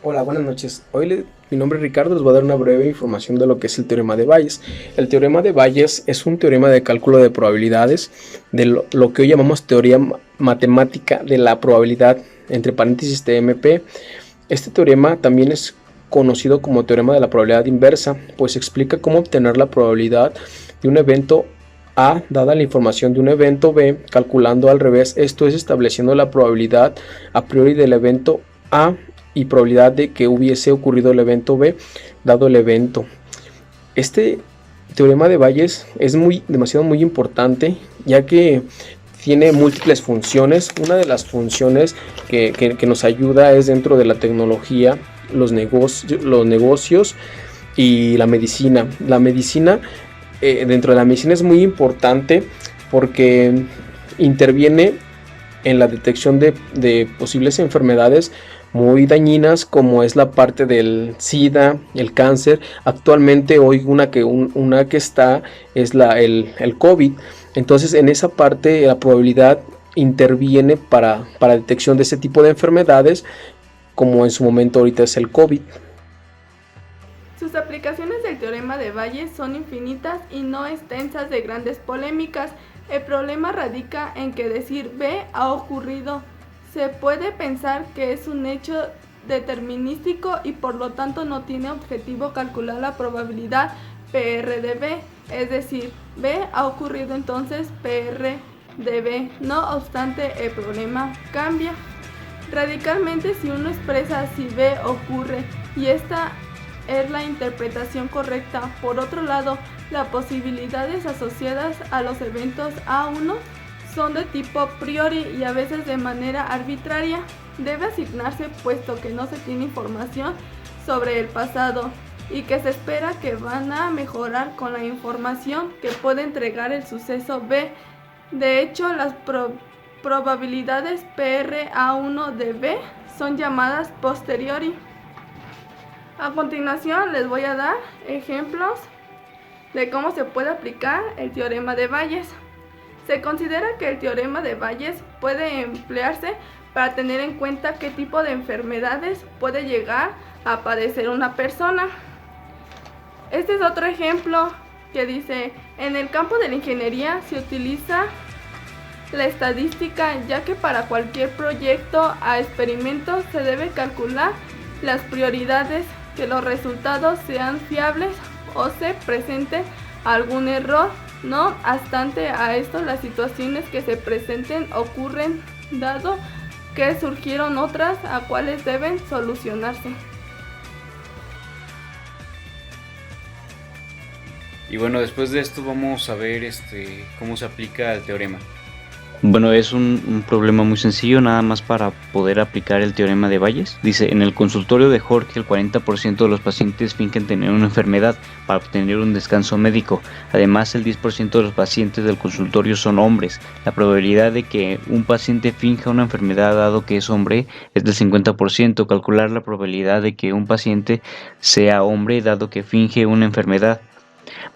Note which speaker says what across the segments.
Speaker 1: Hola, buenas noches. Mi nombre es Ricardo, les voy a dar una breve información de lo que es el teorema de Bayes. El teorema de Bayes es un teorema de cálculo de probabilidades de lo que hoy llamamos teoría matemática de la probabilidad, entre paréntesis TMP. Este teorema también es conocido como teorema de la probabilidad inversa, pues explica cómo obtener la probabilidad de un evento A dada la información de un evento B calculando al revés, esto es estableciendo la probabilidad a priori del evento A y probabilidad de que hubiese ocurrido el evento B dado el evento. Este teorema de Bayes es demasiado muy importante, ya que tiene múltiples funciones. Una de las funciones que nos ayuda es dentro de la tecnología, los negocios y la medicina. Dentro de la medicina es muy importante porque interviene en la detección de posibles enfermedades muy dañinas, como es la parte del SIDA, el cáncer. Actualmente hoy una que está es el COVID. Entonces en esa parte la probabilidad interviene para detección de ese tipo de enfermedades, como en su momento ahorita es el COVID.
Speaker 2: Sus aplicaciones del teorema de Bayes son infinitas y no extensas de grandes polémicas. El problema radica en que decir B ha ocurrido. Se puede pensar que es un hecho determinístico y por lo tanto no tiene objetivo calcular la probabilidad PR de B, es decir, B ha ocurrido, entonces PR de B. No obstante, el problema cambia radicalmente si uno expresa si B ocurre, y esta es la interpretación correcta. Por otro lado, las posibilidades asociadas a los eventos A1 son de tipo priori y a veces de manera arbitraria. Debe asignarse puesto que no se tiene información sobre el pasado y que se espera que van a mejorar con la información que puede entregar el suceso B. De hecho, las probabilidades PRA1 de B son llamadas posteriori. A continuación les voy a dar ejemplos de cómo se puede aplicar el teorema de Bayes. Se considera que el teorema de Bayes puede emplearse para tener en cuenta qué tipo de enfermedades puede llegar a padecer una persona. Este es otro ejemplo que dice: en el campo de la ingeniería se utiliza la estadística, ya que para cualquier proyecto a experimentos se debe calcular las prioridades, que los resultados sean fiables o se presente algún error. No obstante a esto, las situaciones que se presenten ocurren dado que surgieron otras a cuales deben solucionarse.
Speaker 3: Y bueno, después de esto vamos a ver cómo se aplica el teorema.
Speaker 4: Bueno, es un problema muy sencillo, nada más para poder aplicar el teorema de Bayes. Dice: en el consultorio de Jorge, el 40% de los pacientes fingen tener una enfermedad para obtener un descanso médico. Además, el 10% de los pacientes del consultorio son hombres. La probabilidad de que un paciente finja una enfermedad dado que es hombre es del 50%. Calcular la probabilidad de que un paciente sea hombre dado que finge una enfermedad.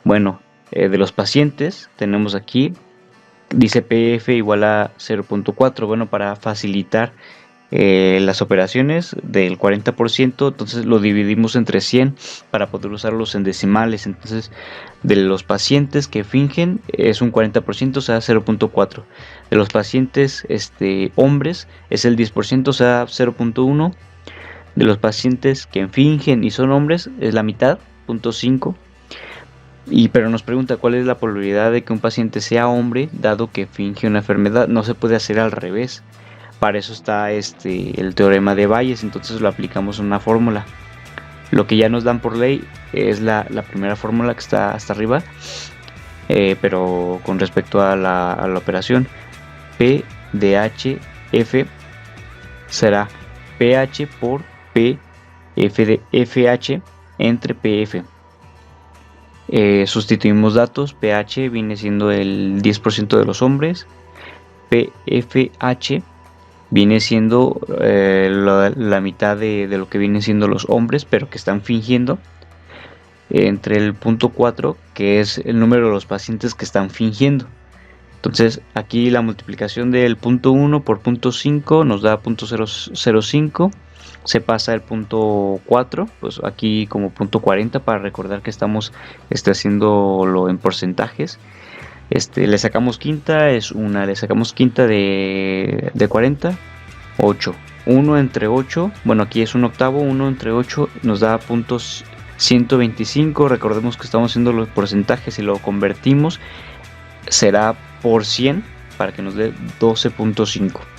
Speaker 4: Bueno, de los pacientes tenemos aquí, dice PF igual a 0.4. Bueno, para facilitar las operaciones del 40%, entonces lo dividimos entre 100 para poder usarlos en decimales. Entonces, de los pacientes que fingen es un 40%, o sea 0.4. De los pacientes hombres es el 10%, o sea 0.1. De los pacientes que fingen y son hombres es la mitad, 0.5. Pero nos pregunta cuál es la probabilidad de que un paciente sea hombre dado que finge una enfermedad. No se puede hacer al revés. Para eso está el teorema de Bayes. Entonces lo aplicamos en una fórmula. Lo que ya nos dan por ley es la primera fórmula que está hasta arriba, pero con respecto a la operación, P de HF será PH por PF de FH entre PF. Sustituimos datos. PH viene siendo el 10% de los hombres, PFH viene siendo la mitad de lo que vienen siendo los hombres pero que están fingiendo, entre el 0.4, que es el número de los pacientes que están fingiendo. Entonces aquí la multiplicación del 0.1 por 0.5 nos da 0.005 se pasa el punto 4, pues aquí como punto 40 para recordar que estamos haciéndolo en porcentajes. Le sacamos quinta, es 1, le sacamos quinta de 40, 8. 1 entre 8, bueno aquí es un octavo, 1 entre 8 nos da puntos 125, recordemos que estamos haciendo los porcentajes y lo convertimos, será por 100 para que nos dé 12.5.